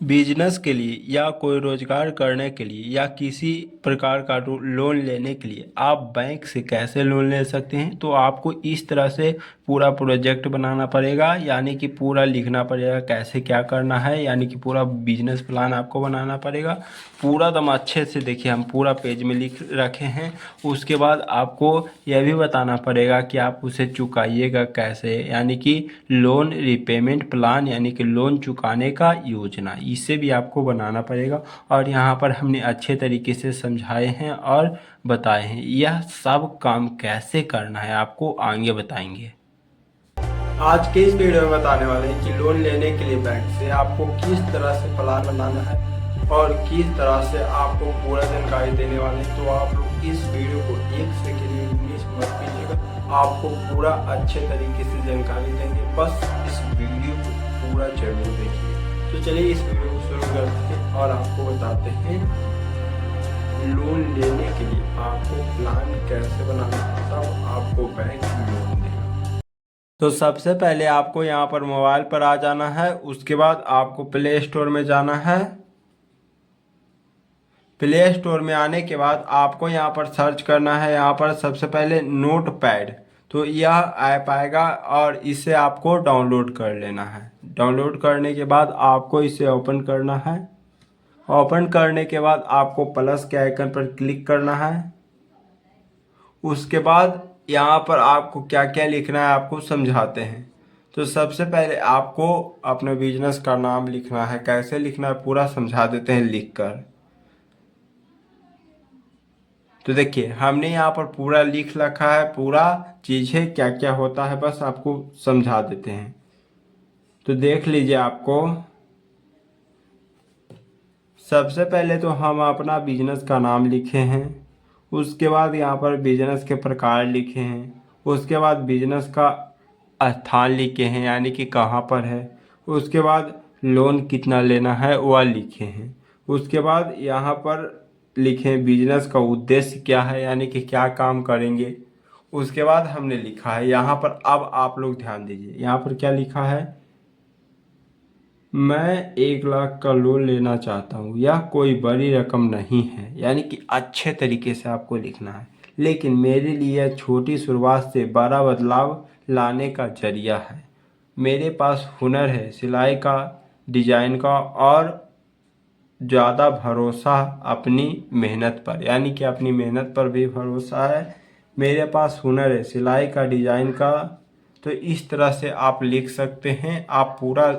Business के लिए या कोई रोजगार करने के लिए या किसी प्रकार का लोन लेने के लिए आप बैंक से कैसे लोन ले सकते हैं, तो आपको इस तरह से पूरा प्रोजेक्ट बनाना पड़ेगा। यानी कि पूरा लिखना पड़ेगा कैसे क्या करना है, यानी कि पूरा बिजनेस प्लान आपको बनाना पड़ेगा। पूरा दम अच्छे से देखिए, हम पूरा पेज में लिख रखे हैं। उसके बाद आपको यह भी बताना पड़ेगा कि आप उसे चुकाइएगा कैसे, यानी कि लोन रिपेमेंट प्लान, यानी कि लोन चुकाने का योजना, इसे भी आपको बनाना पड़ेगा। और यहाँ पर हमने अच्छे तरीके से समझाए हैं और बताए हैं। यह सब काम कैसे करना है आपको आगे बताएंगे। आज के इस वीडियो में बताने वाले हैं कि लोन लेने के लिए बैंक से आपको किस तरह से प्लान बनाना है और किस तरह से आपको पूरा जानकारी देने वाले हैं। तो आप लोग इस वीडियो को एक सेकंड भी मिस मत कीजिएगा, आपको पूरा अच्छे तरीके से जानकारी देंगे। बस इस वीडियो को पूरा जरूर देखिए। तो चलिए इस वीडियो को शुरू करते हैं और आपको बताते हैं लोन लेने के लिए आपको प्लान कैसे बनाना है, तब आपको बैंक लोन देगा। तो सबसे पहले आपको यहाँ पर मोबाइल पर आ जाना है। उसके बाद आपको प्ले स्टोर में जाना है। प्ले स्टोर में आने के बाद आपको यहाँ पर सर्च करना है, यहाँ पर सबसे पहले नोट पैड। तो यह ऐप आएगा और इसे आपको डाउनलोड कर लेना है। डाउनलोड करने के बाद आपको इसे ओपन करना है। ओपन करने के बाद आपको प्लस के आइकन पर क्लिक करना है। उसके बाद यहाँ पर आपको क्या क्या लिखना है आपको समझाते हैं। तो सबसे पहले आपको अपने बिजनेस का नाम लिखना है। कैसे लिखना है पूरा समझा देते हैं लिखकर। तो देखिए हमने यहाँ पर पूरा लिख रखा है, पूरा चीज़ें क्या क्या होता है बस आपको समझा देते हैं। तो देख लीजिए आपको सबसे पहले तो हम अपना बिजनेस का नाम लिखे हैं। उसके बाद यहाँ पर बिजनेस के प्रकार लिखे हैं। उसके बाद बिजनेस का स्थान लिखे हैं, यानी कि कहाँ पर है। उसके बाद लोन कितना लेना है वह लिखे हैं। उसके बाद यहाँ पर लिखे बिजनेस का उद्देश्य क्या है, यानी कि क्या काम करेंगे। उसके बाद हमने लिखा है यहाँ पर, अब आप लोग ध्यान दीजिए यहाँ पर क्या लिखा है, मैं 1 लाख का लोन लेना चाहता हूँ। यह कोई बड़ी रकम नहीं है, यानी कि अच्छे तरीके से आपको लिखना है। लेकिन मेरे लिए छोटी शुरुआत से बड़ा बदलाव लाने का जरिया है। मेरे पास हुनर है सिलाई का, डिजाइन का और ज़्यादा भरोसा अपनी मेहनत पर, यानी कि अपनी मेहनत पर भी भरोसा है। मेरे पास हुनर है सिलाई का, डिजाइन का। तो इस तरह से आप लिख सकते हैं। आप पूरा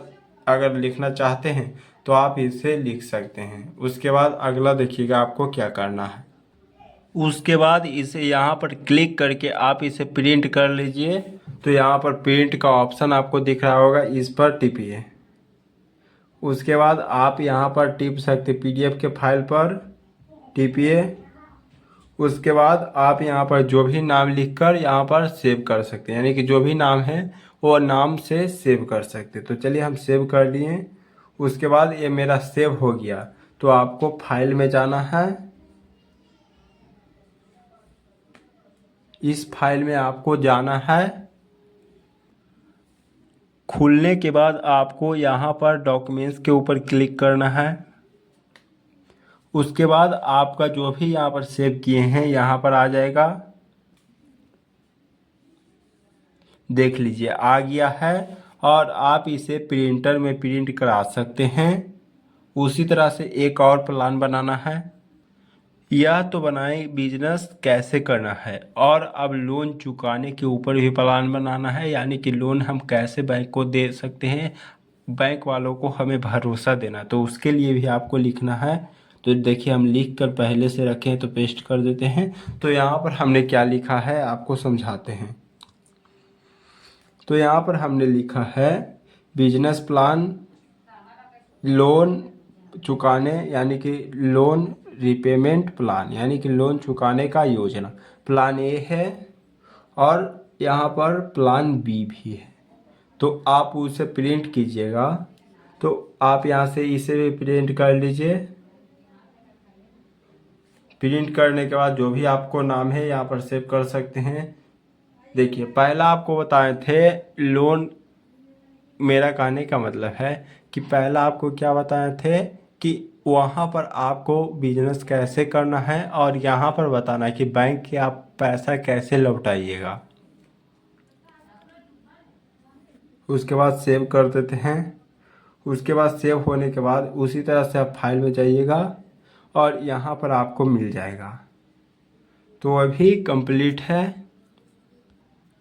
अगर लिखना चाहते हैं तो आप इसे लिख सकते हैं। उसके बाद अगला देखिएगा आपको क्या करना है। उसके बाद इसे यहाँ पर क्लिक करके आप इसे प्रिंट कर लीजिए। तो यहाँ पर प्रिंट का ऑप्शन आपको दिख रहा होगा, इस पर टिपिए। उसके बाद आप यहाँ पर टिप सकते, पीडीएफ के फाइल पर टिपिए। उसके बाद आप यहाँ पर जो भी नाम लिखकर यहाँ पर सेव कर सकते हैं, यानी कि जो भी नाम है वो नाम से सेव कर सकते। तो चलिए हम सेव कर लिए। उसके बाद ये मेरा सेव हो गया। तो आपको फाइल में जाना है। इस फाइल में आपको जाना है। खुलने के बाद आपको यहाँ पर डॉक्यूमेंट्स के ऊपर क्लिक करना है। उसके बाद आपका जो भी यहाँ पर सेव किए हैं यहाँ पर आ जाएगा। देख लीजिए आ गया है। और आप इसे प्रिंटर में प्रिंट करा सकते हैं। उसी तरह से एक और प्लान बनाना है। यह तो बनाए बिजनेस कैसे करना है, और अब लोन चुकाने के ऊपर भी प्लान बनाना है, यानी कि लोन हम कैसे बैंक को दे सकते हैं, बैंक वालों को हमें भरोसा देना। तो उसके लिए भी आपको लिखना है। तो देखिए हम लिख कर पहले से रखे हैं तो पेस्ट कर देते हैं। तो यहाँ पर हमने क्या लिखा है आपको समझाते हैं। तो यहाँ पर हमने लिखा है बिजनेस प्लान, लोन चुकाने, यानी कि लोन रिपेमेंट प्लान, यानी कि लोन चुकाने का योजना। प्लान ए है और यहाँ पर प्लान बी भी है। तो आप उसे प्रिंट कीजिएगा। तो आप यहाँ से इसे भी प्रिंट कर लीजिए। प्रिंट करने के बाद जो भी आपको नाम है यहाँ पर सेव कर सकते हैं। देखिए पहला आपको बताए थे लोन मेरा कहने का मतलब है कि पहला आपको क्या बताए थे कि वहाँ पर आपको बिजनेस कैसे करना है और यहाँ पर बताना है कि बैंक के आप पैसा कैसे लौटाइएगा। उसके बाद सेव कर देते हैं। उसके बाद सेव होने के बाद उसी तरह से आप फाइल में जाइएगा और यहाँ पर आपको मिल जाएगा। तो अभी कंप्लीट है।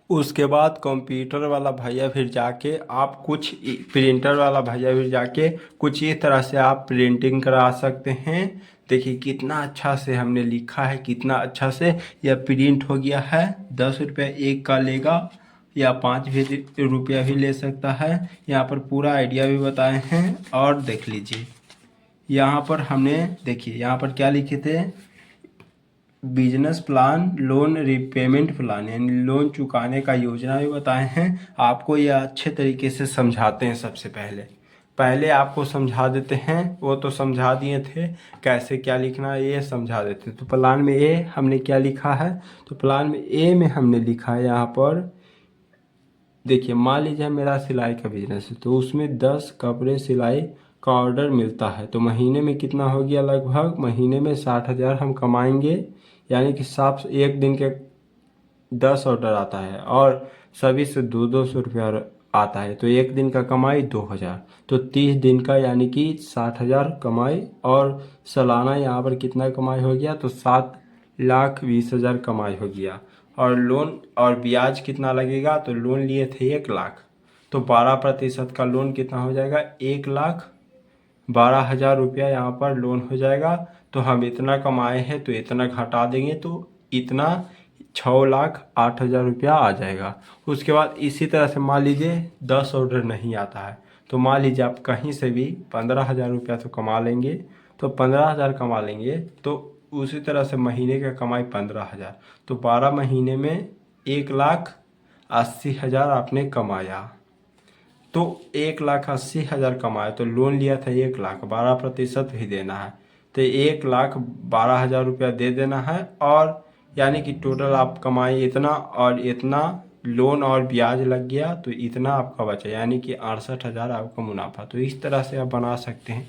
उसके बाद कंप्यूटर वाला भैया फिर जाके आप कुछ प्रिंटर वाला भैया फिर जाके कुछ इस तरह से आप प्रिंटिंग करा सकते हैं। देखिए कितना अच्छा से हमने लिखा है, कितना अच्छा से यह प्रिंट हो गया है। 10 रुपये एक का लेगा या 5 रुपया भी ले सकता है। यहाँ पर पूरा आइडिया भी बताए हैं और देख लीजिए यहाँ पर हमने, देखिए यहाँ पर क्या लिखे थे, business plan, loan repayment plan, यानी लोन चुकाने का योजना भी बताए हैं। आपको यह अच्छे तरीके से समझाते हैं। सबसे पहले आपको समझा देते हैं, वो तो समझा दिए थे कैसे क्या लिखना है, ये समझा देते हैं। तो प्लान में ए हमने क्या लिखा है, तो प्लान में ए में हमने लिखा है यहाँ पर, देखिए मान लीजिए मेरा सिलाई का बिजनेस है तो उसमें 10 कपड़े सिलाई का ऑर्डर मिलता है तो महीने में कितना हो गया, लगभग महीने में 60,000 हम कमाएंगे। यानी कि साफ एक दिन के 10 ऑर्डर आता है और सभी से 200-200 रुपया आता है तो एक दिन का कमाई 2,000, तो 30 दिन का यानी कि 60,000 कमाई। और सालाना यहाँ पर कितना कमाई हो गया, तो 7,20,000 कमाई हो गया। और लोन और ब्याज कितना लगेगा, तो लोन लिए थे 1,00,000 तो 12% का लोन कितना हो जाएगा, 1,12,000 रुपया यहाँ पर लोन हो जाएगा। तो हम इतना कमाए हैं तो इतना घटा देंगे तो इतना 6,08,000 रुपया आ जाएगा। उसके बाद इसी तरह से मान लीजिए 10 ऑर्डर नहीं आता है तो मान लीजिए आप कहीं से भी 15,000 रुपया तो कमा लेंगे। तो 15,000 कमा लेंगे तो उसी तरह से महीने का कमाई 15,000 तो 12 महीने में 1,80,000 आपने कमाया। तो 1,80,000 कमाए तो लोन लिया था 1,00,000, 12% भी देना है तो 1,12,000 रुपया दे देना है। और यानी कि टोटल आप कमाई इतना और इतना, लोन और ब्याज लग गया तो इतना आपका बचा, यानी कि 68,000 आपका मुनाफा। तो इस तरह से आप बना सकते हैं।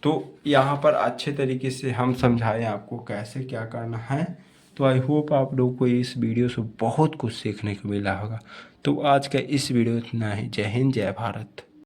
तो यहाँ पर अच्छे तरीके से हम समझाएं आपको कैसे क्या करना है। तो आई होप आप लोग को इस वीडियो से बहुत कुछ सीखने को मिला होगा। तो आज का इस वीडियो इतना ही। जय हिंद, जय भारत।